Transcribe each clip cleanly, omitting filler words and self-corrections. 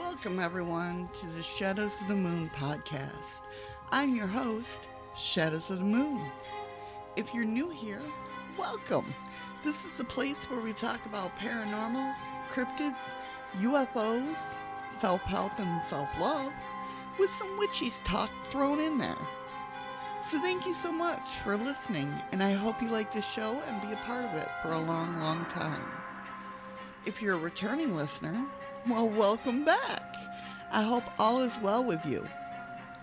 Welcome, everyone, to the Shadows of the Moon podcast. I'm your host, Shadows of the Moon. If you're new here, welcome. This is the place where we talk about paranormal, cryptids, UFOs, self-help, and self-love, with some witchy talk thrown in there. So thank you so much for listening, and I hope you like this show and be a part of it for a long, long time. If you're a returning listener, well, welcome back. I hope all is well with you.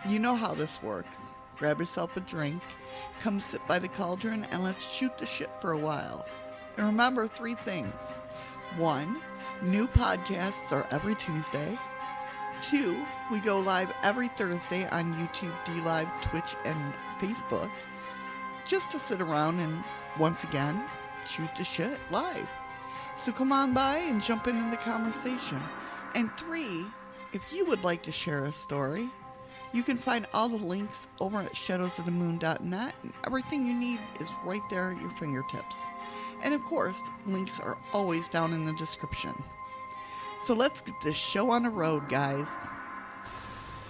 You know how this works. Grab yourself a drink, come sit by the cauldron, and let's shoot the shit for a while. And remember 3 things. 1, new podcasts are every Tuesday. 2, we go live every Thursday on YouTube, D-Live, Twitch, and Facebook, just to sit around and, once again, shoot the shit live. So come on by and jump into the conversation. And 3, if you would like to share a story, you can find all the links over at shadowsofthemoon.net, and everything you need is right there at your fingertips. And of course, links are always down in the description. So let's get this show on the road, guys.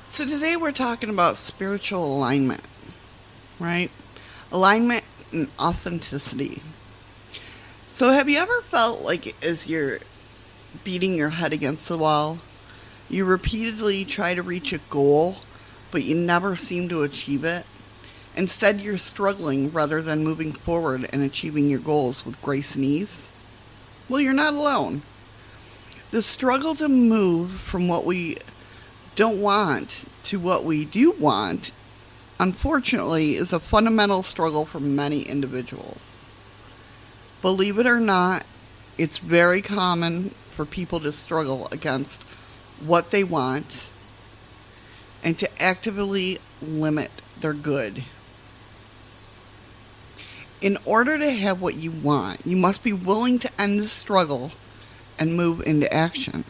So today we're talking about spiritual alignment, right? Alignment and authenticity. So have you ever felt like as you're beating your head against the wall, you repeatedly try to reach a goal, but you never seem to achieve it? Instead, you're struggling rather than moving forward and achieving your goals with grace and ease? Well, you're not alone. The struggle to move from what we don't want to what we do want, unfortunately, is a fundamental struggle for many individuals. Believe it or not, it's very common for people to struggle against what they want and to actively limit their good. In order to have what you want, you must be willing to end the struggle and move into action.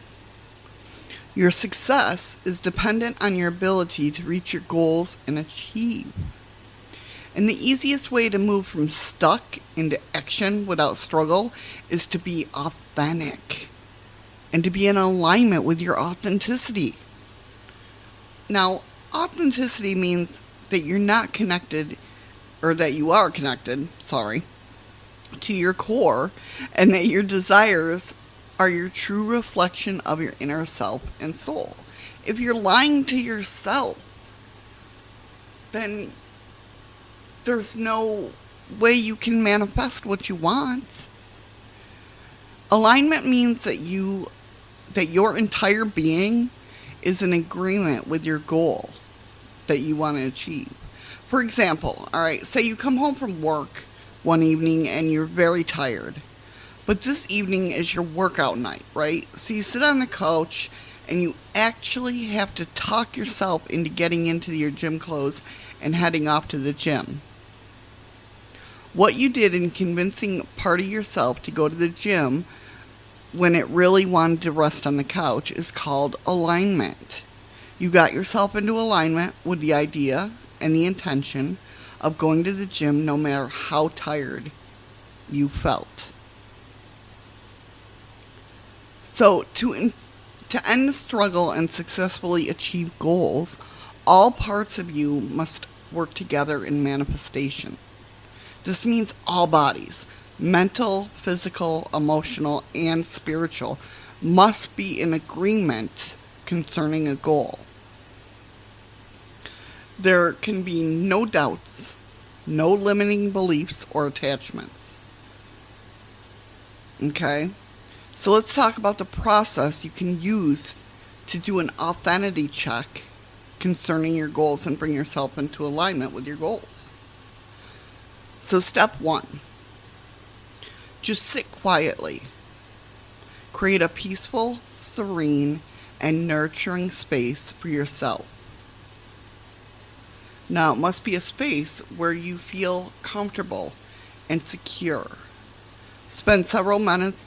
Your success is dependent on your ability to reach your goals and achieve. And the easiest way to move from stuck into action without struggle is to be authentic and to be in alignment with your authenticity. Now, authenticity means that you're not connected, or that you are connected, to your core, and that your desires are your true reflection of your inner self and soul. If you're lying to yourself, then there's no way you can manifest what you want. Alignment means that your entire being is in agreement with your goal that you want to achieve. For example, say you come home from work one evening and you're very tired, but this evening is your workout night, right? So you sit on the couch and you actually have to talk yourself into getting into your gym clothes and heading off to the gym. What you did in convincing part of yourself to go to the gym when it really wanted to rest on the couch is called alignment. You got yourself into alignment with the idea and the intention of going to the gym no matter how tired you felt. So to end the struggle and successfully achieve goals, all parts of you must work together in manifestation. This means all bodies, mental, physical, emotional, and spiritual, must be in agreement concerning a goal. There can be no doubts, no limiting beliefs or attachments. Okay? So let's talk about the process you can use to do an authenticity check concerning your goals and bring yourself into alignment with your goals. So step 1, just sit quietly. Create a peaceful, serene, and nurturing space for yourself. Now, it must be a space where you feel comfortable and secure. Spend several minutes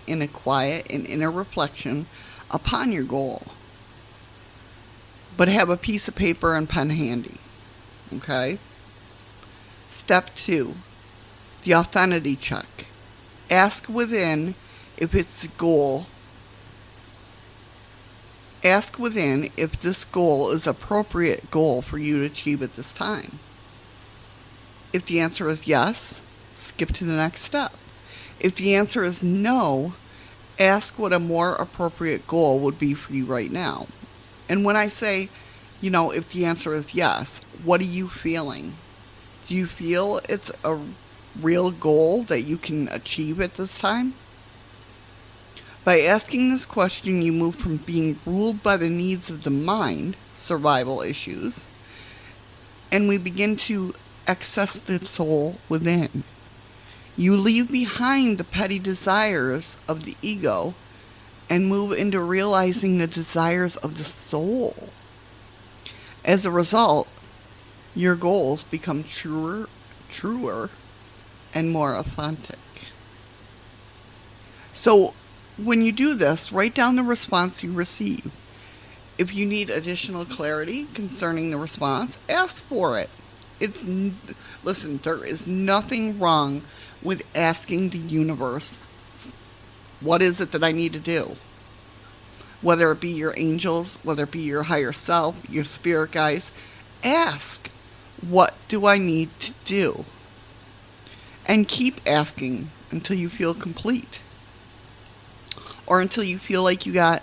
in a quiet and inner reflection upon your goal. But have a piece of paper and pen handy. Okay? Step 2, the authenticity check. Ask within if it's a goal. Ask within if this goal is appropriate goal for you to achieve at this time. If the answer is yes, skip to the next step. If the answer is no, ask what a more appropriate goal would be for you right now. And when I say, if the answer is yes, what are you feeling? Do you feel it's a real goal that you can achieve at this time? By asking this question, you move from being ruled by the needs of the mind, survival issues, and we begin to access the soul within. You leave behind the petty desires of the ego and move into realizing the desires of the soul. As a result, your goals become truer, and more authentic. So, when you do this, write down the response you receive. If you need additional clarity concerning the response, ask for it. Listen, there is nothing wrong with asking the universe, what is it that I need to do? Whether it be your angels, whether it be your higher self, your spirit guides, ask, what do I need to do? And keep asking until you feel complete. Or until you feel like you got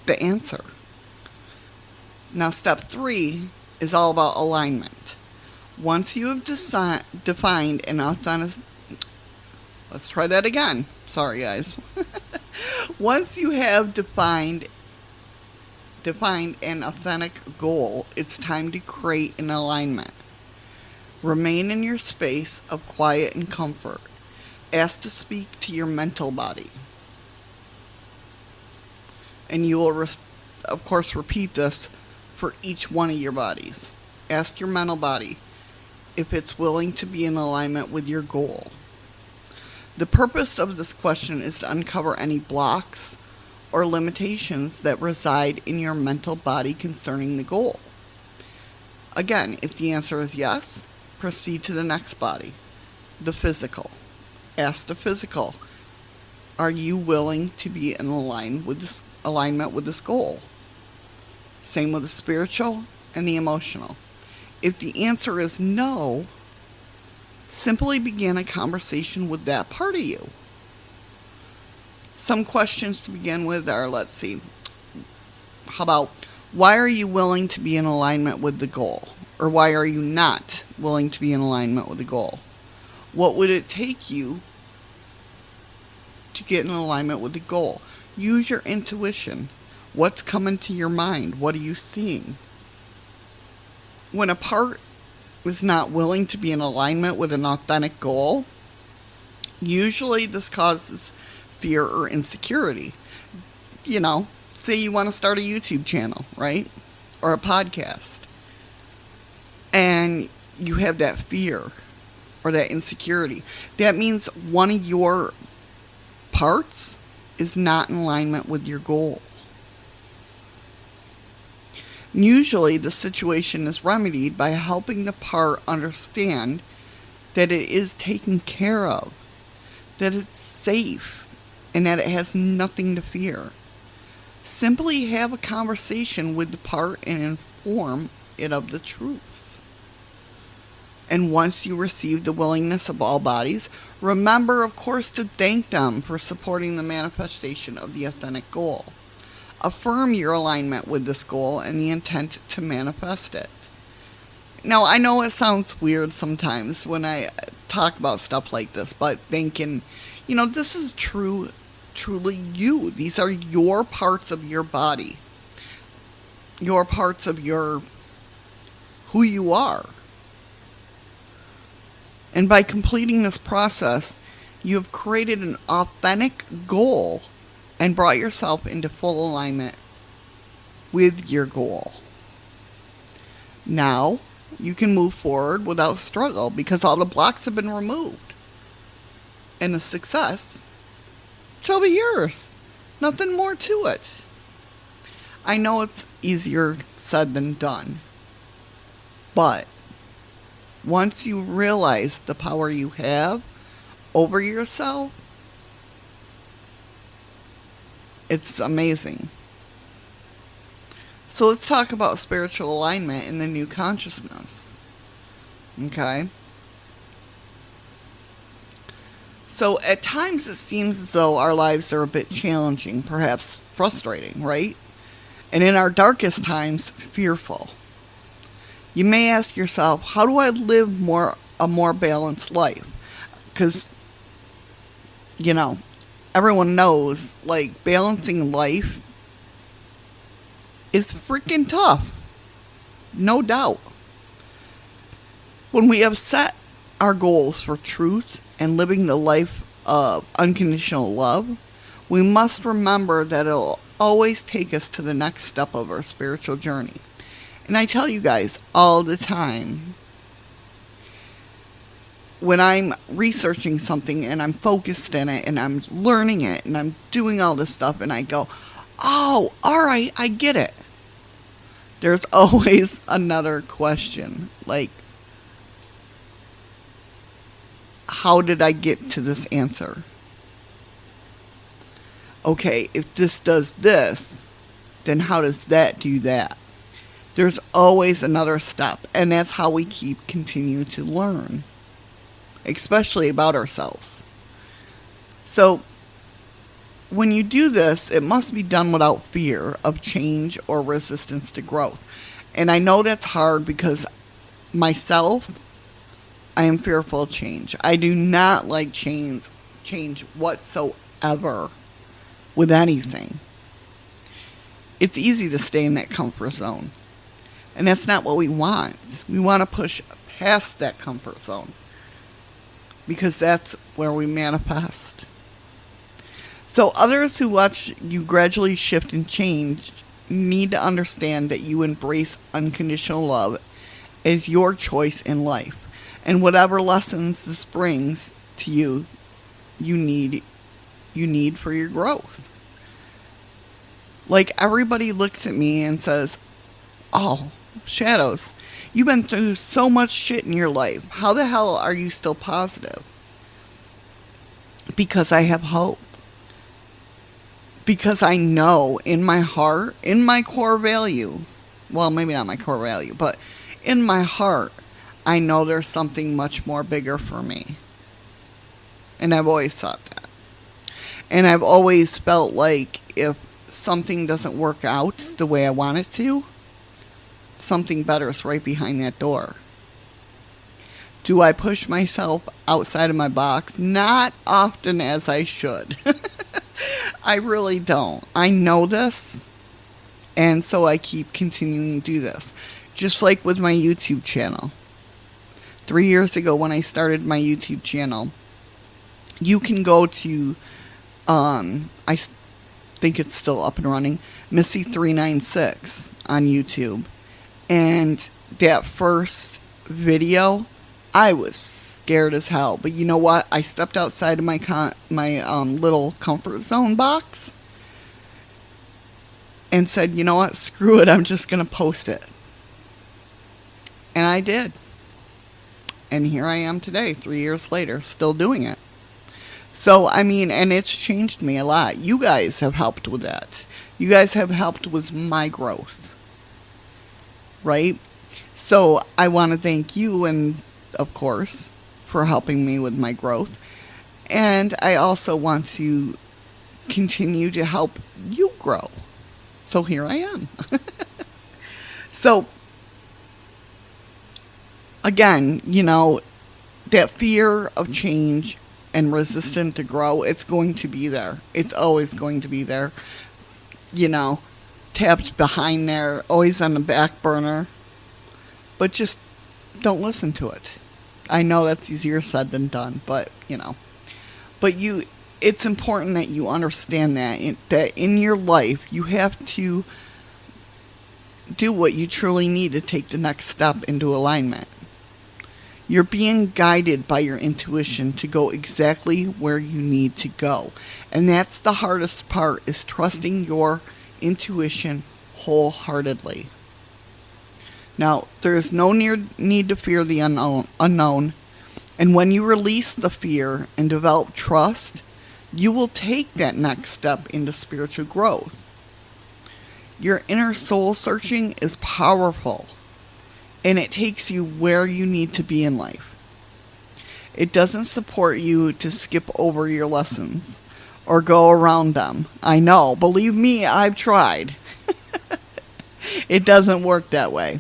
the answer. Now, step 3 is all about alignment. Once you have defined an authentic... Let's try that again. Sorry, guys. Once you have defined an authentic goal, it's time to create an alignment. Remain in your space of quiet and comfort. Ask to speak to your mental body. And you will, of course, repeat this for each one of your bodies. Ask your mental body if it's willing to be in alignment with your goal. The purpose of this question is to uncover any blocks or limitations that reside in your mental body concerning the goal. Again, if the answer is yes, proceed to the next body, the physical. Ask the physical, are you willing to be in alignment with this goal? Same with the spiritual and the emotional. If the answer is no, simply begin a conversation with that part of you. Some questions to begin with are, let's see, how about, why are you willing to be in alignment with the goal? Or why are you not willing to be in alignment with the goal? What would it take you to get in alignment with the goal? Use your intuition. What's coming to your mind? What are you seeing? When a part is not willing to be in alignment with an authentic goal, usually this causes fear or insecurity. Say you want to start a YouTube channel, right? Or a podcast. And you have that fear or that insecurity. That means one of your parts is not in alignment with your goal. Usually the situation is remedied by helping the part understand that it is taken care of, that it's safe, and that it has nothing to fear. Simply have a conversation with the part and inform it of the truth. And once you receive the willingness of all bodies, remember, of course, to thank them for supporting the manifestation of the authentic goal. Affirm your alignment with this goal and the intent to manifest it. Now, I know it sounds weird sometimes when I talk about stuff like this, but thinking, this is truly you. These are your parts of your body. Your parts of who you are. And by completing this process, you have created an authentic goal and brought yourself into full alignment with your goal. Now, you can move forward without struggle because all the blocks have been removed. And the success shall be yours. Nothing more to it. I know it's easier said than done. But once you realize the power you have over yourself, It's amazing. So let's talk about spiritual alignment in the new consciousness. Okay? So at times it seems as though our lives are a bit challenging, perhaps frustrating, right? And in our darkest times, fearful. You may ask yourself, how do I live a more balanced life? Because, you know, everyone knows, like, balancing life is freaking tough. No doubt. When we have set our goals for truth and living the life of unconditional love, we must remember that it'll always take us to the next step of our spiritual journey. And I tell you guys all the time, when I'm researching something and I'm focused in it and I'm learning it and I'm doing all this stuff and I go, oh, all right, I get it. There's always another question, like, how did I get to this answer? Okay, if this does this, then how does that do that? There's always another step, and that's how we keep continuing to learn, especially about ourselves. So, when you do this, it must be done without fear of change or resistance to growth. And I know that's hard because myself, I am fearful of change. I do not like change whatsoever with anything. It's easy to stay in that comfort zone. And that's not what we want. We want to push past that comfort zone, because that's where we manifest. So others who watch you gradually shift and change need to understand that you embrace unconditional love as your choice in life. And whatever lessons this brings to you, you need for your growth. Like, everybody looks at me and says, oh, Shadows, you've been through so much shit in your life. How the hell are you still positive? Because I have hope. Because I know in my heart, in my core value, well, maybe not my core value, but in my heart, I know there's something much more bigger for me. And I've always thought that. And I've always felt like if something doesn't work out the way I want it to, something better is right behind that door. Do I push myself outside of my box? Not often as I should. I really don't. I know this, and so I keep continuing to do this. Just like with my YouTube channel. 3 years ago when I started my YouTube channel, you can go to, I think it's still up and running, Missy396 on YouTube. And that first video, I was scared as hell. But you know what? I stepped outside of my little comfort zone box and said, you know what? Screw it. I'm just going to post it. And I did. And here I am today, 3 years later, still doing it. So, I mean, and it's changed me a lot. You guys have helped with that. You guys have helped with my growth. Right? So, I want to thank you, and of course, for helping me with my growth. And I also want to continue to help you grow. So, here I am. So, again, you know, that fear of change and resistant to grow, it's going to be there. It's always going to be there. You know, tapped behind there, always on the back burner. But just don't listen to it. I know that's easier said than done, but, you know. But it's important that you understand that in your life, you have to do what you truly need to take the next step into alignment. You're being guided by your intuition to go exactly where you need to go. And that's the hardest part, is trusting your intuition wholeheartedly. Now, there is no need to fear the unknown. And when you release the fear and develop trust, you will take that next step into spiritual growth. Your inner soul searching is powerful, and it takes you where you need to be in life. It doesn't support you to skip over your lessons or go around them. I know, believe me, I've tried. It doesn't work that way.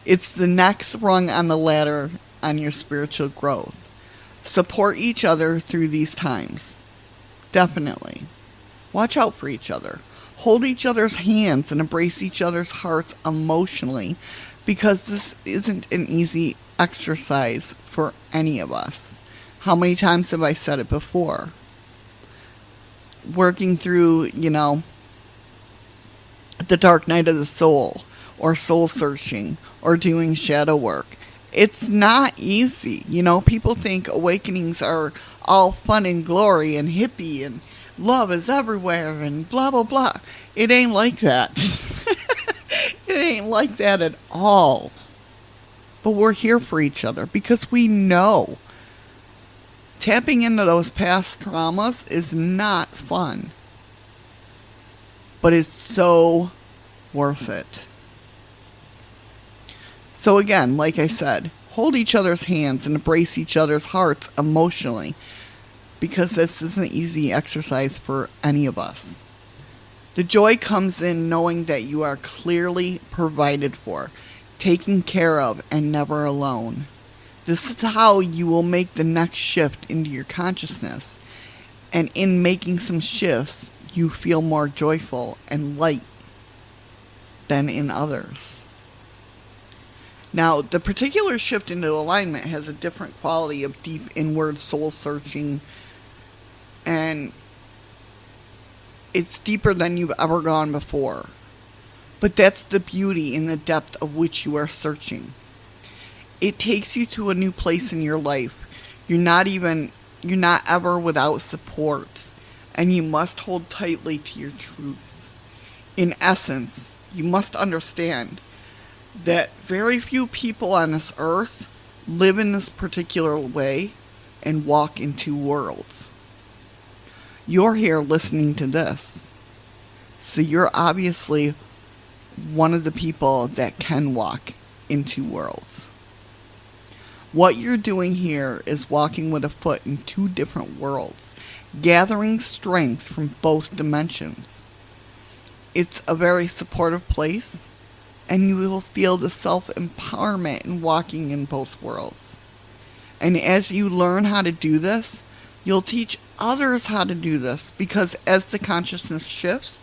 It's the next rung on the ladder on your spiritual growth. Support each other through these times. Definitely. Watch out for each other. Hold each other's hands and embrace each other's hearts emotionally, because this isn't an easy exercise for any of us. How many times have I said it before? Working through, the dark night of the soul, or soul searching, or doing shadow work. It's not easy. People think awakenings are all fun and glory and hippie and love is everywhere and blah, blah, blah. It ain't like that. It ain't like that at all. But we're here for each other because we know tapping into those past traumas is not fun. But it's so worth it. So again, like I said, hold each other's hands and embrace each other's hearts emotionally, because this is an easy exercise for any of us. The joy comes in knowing that you are clearly provided for, taken care of, and never alone. This is how you will make the next shift into your consciousness. And in making some shifts, you feel more joyful and light than in others. Now, the particular shift into alignment has a different quality of deep inward soul searching, and it's deeper than you've ever gone before. But that's the beauty in the depth of which you are searching. It takes you to a new place in your life. You're not ever without support, and you must hold tightly to your truth. In essence, you must understand that very few people on this earth live in this particular way and walk in two worlds. You're here listening to this, so you're obviously one of the people that can walk in two worlds. What you're doing here is walking with a foot in two different worlds, gathering strength from both dimensions. It's a very supportive place, and you will feel the self-empowerment in walking in both worlds. And as you learn how to do this, you'll teach others how to do this, because as the consciousness shifts,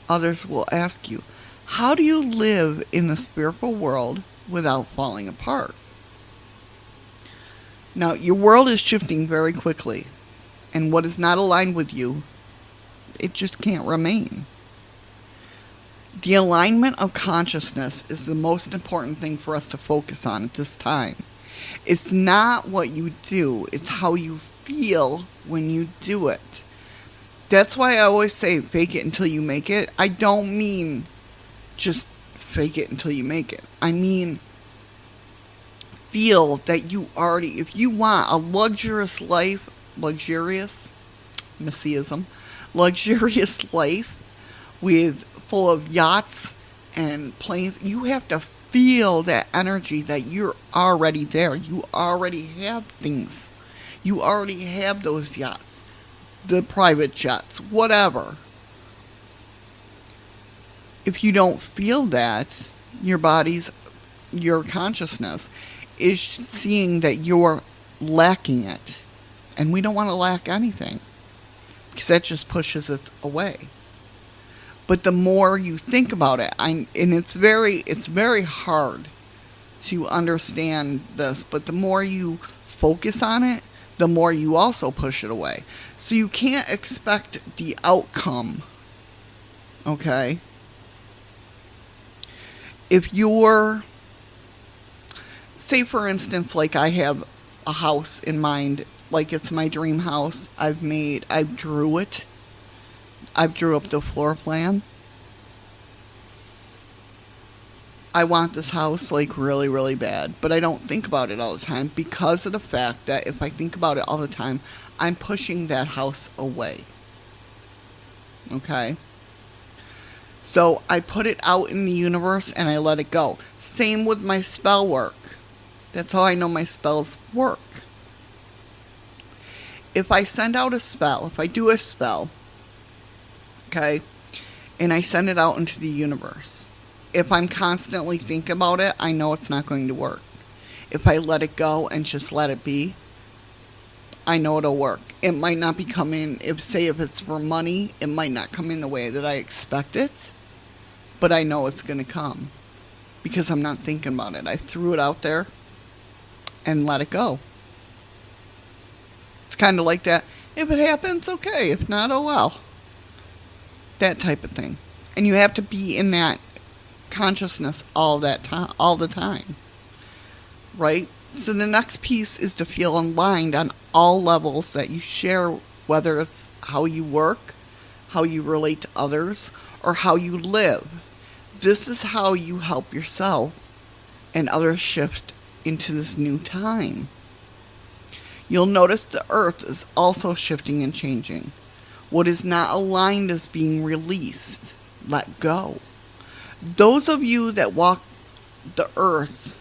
others will ask you, how do you live in the spiritual world without falling apart? Now, your world is shifting very quickly, and what is not aligned with you, it just can't remain. The alignment of consciousness is the most important thing for us to focus on at this time. It's not what you do, it's how you feel when you do it. That's why I always say fake it until you make it. I don't mean just fake it until you make it. I mean feel that you already, if you want a luxurious life, luxurious life with full of yachts and planes, you have to feel that energy that you're already there. You already have things. You already have those yachts, the private jets, whatever. If you don't feel that, your consciousness is seeing that you're lacking it. And we don't want to lack anything, because that just pushes it away. But the more you think about it, and it's very hard to understand this, but the more you focus on it, the more you also push it away. So you can't expect the outcome, okay? If you're, say for instance, like I have a house in mind, like it's my dream house. I drew it. I drew up the floor plan. I want this house like really, really bad, but I don't think about it all the time because of the fact that if I think about it all the time, I'm pushing that house away. Okay? So I put it out in the universe and I let it go. Same with my spell work. That's how I know my spells work. If I send out a spell, if I do a spell, okay, and I send it out into the universe, if I'm constantly thinking about it, I know it's not going to work. If I let it go and just let it be, I know it'll work. It might not be coming, if it's for money, it might not come in the way that I expect it, but I know it's going to come because I'm not thinking about it. I threw it out there and let it go. It's kind of like that. If it happens, okay. If not, oh well. That type of thing. And you have to be in that consciousness all the time. Right? So the next piece is to feel aligned on all levels that you share, whether it's how you work, how you relate to others, or how you live. This is how you help yourself and others shift into this new time. You'll notice the earth is also shifting and changing. What is not aligned is being released. Let go. Those of you that walk the earth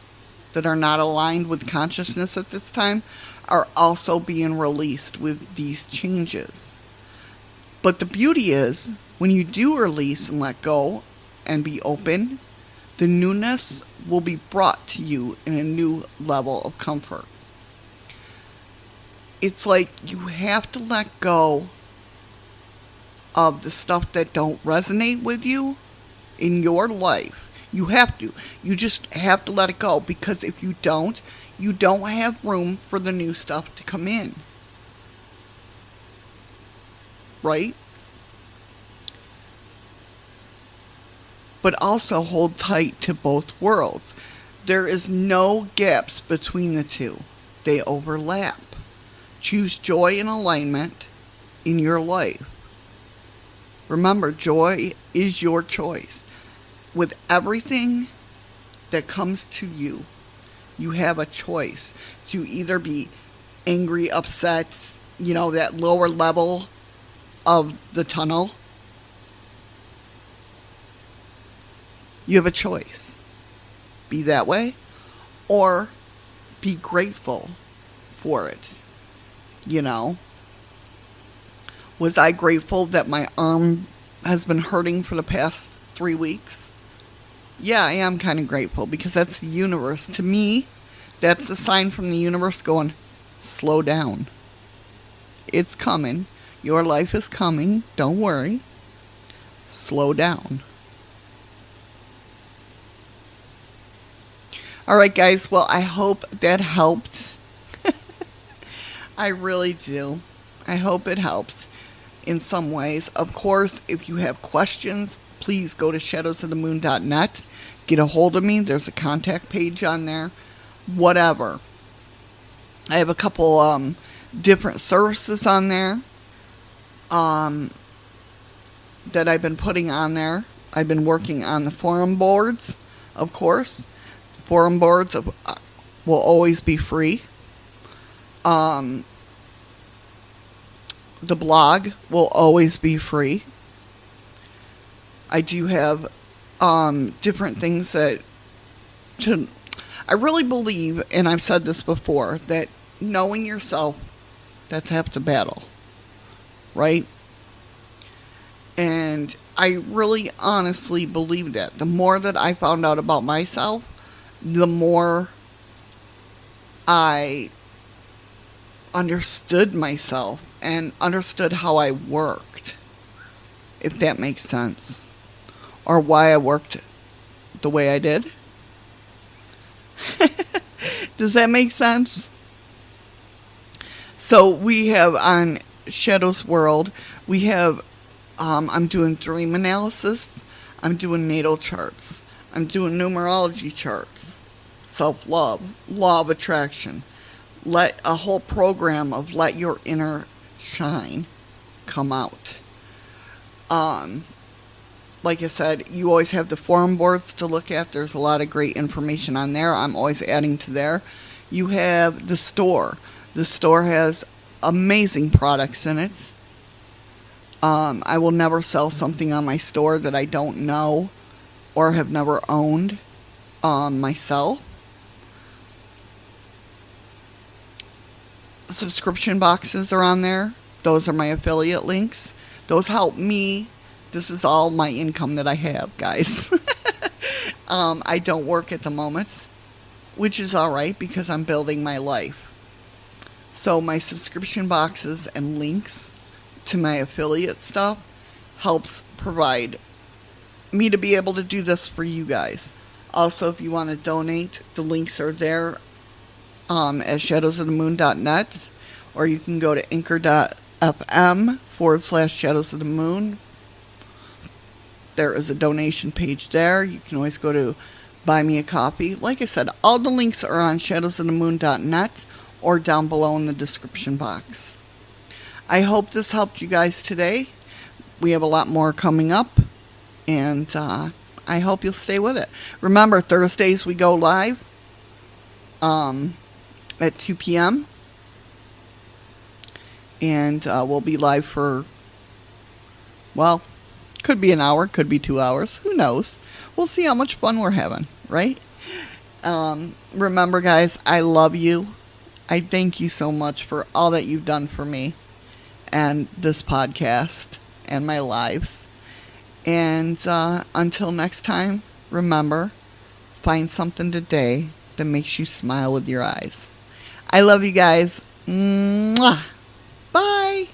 that are not aligned with consciousness at this time are also being released with these changes. But the beauty is, when you do release and let go and be open, the newness will be brought to you in a new level of comfort. It's like you have to let go of the stuff that don't resonate with you in your life. You have to. You just have to let it go, because if you don't have room for the new stuff to come in. Right? But also hold tight to both worlds. There is no gaps between the two. They overlap. Choose joy and alignment in your life. Remember, joy is your choice. With everything that comes to you, you have a choice to either be angry, upset, that lower level of the tunnel. You have a choice. Be that way, or be grateful for it. Was I grateful that my arm has been hurting for the past 3 weeks? Yeah, I am kind of grateful, because that's the universe. To me, that's the sign from the universe going, slow down. It's coming. Your life is coming. Don't worry. Slow down. All right, guys. Well, I hope that helped. I really do. I hope it helped in some ways. Of course, if you have questions, please go to shadowsofthemoon.net. Get a hold of me. There's a contact page on there. Whatever. I have a couple different services on there that I've been putting on there. I've been working on the forum boards, of course. Forum boards will always be free. The blog will always be free. I do have different things I really believe, and I've said this before, that knowing yourself, that's half the battle, right? And I really honestly believe that. The more that I found out about myself, the more I understood myself and understood how I worked, if that makes sense. Or why I worked the way I did. Does that make sense? So we have on Shadow's World, we have, I'm doing dream analysis, I'm doing natal charts, I'm doing numerology charts, self-love, law of attraction, a whole program of let your inner shine come out. like I said, you always have the forum boards to look at. There's a lot of great information on there. I'm always adding to there. You have the store. The store has amazing products in it. I will never sell something on my store that I don't know or have never owned myself. Subscription boxes are on there. Those are my affiliate links. Those help me. This is all my income that I have, guys. I don't work at the moment, which is all right because I'm building my life. So my subscription boxes and links to my affiliate stuff helps provide me to be able to do this for you guys. Also, if you want to donate, the links are there at shadowsofthemoon.net, or you can go to anchor.fm/shadowsofthemoon. There is a donation page there. You can always go to buy me a coffee. Like I said, all the links are on shadowsofthemoon.net or down below in the description box. I hope this helped you guys today. We have a lot more coming up, and I hope you'll stay with it. Remember, Thursdays we go live at 2 p.m. And we'll be live for, well, could be an hour, could be 2 hours. Who knows? We'll see how much fun we're having, right? Remember, guys, I love you. I thank you so much for all that you've done for me and this podcast and my lives. And until next time, remember, find something today that makes you smile with your eyes. I love you guys. Mwah. Bye.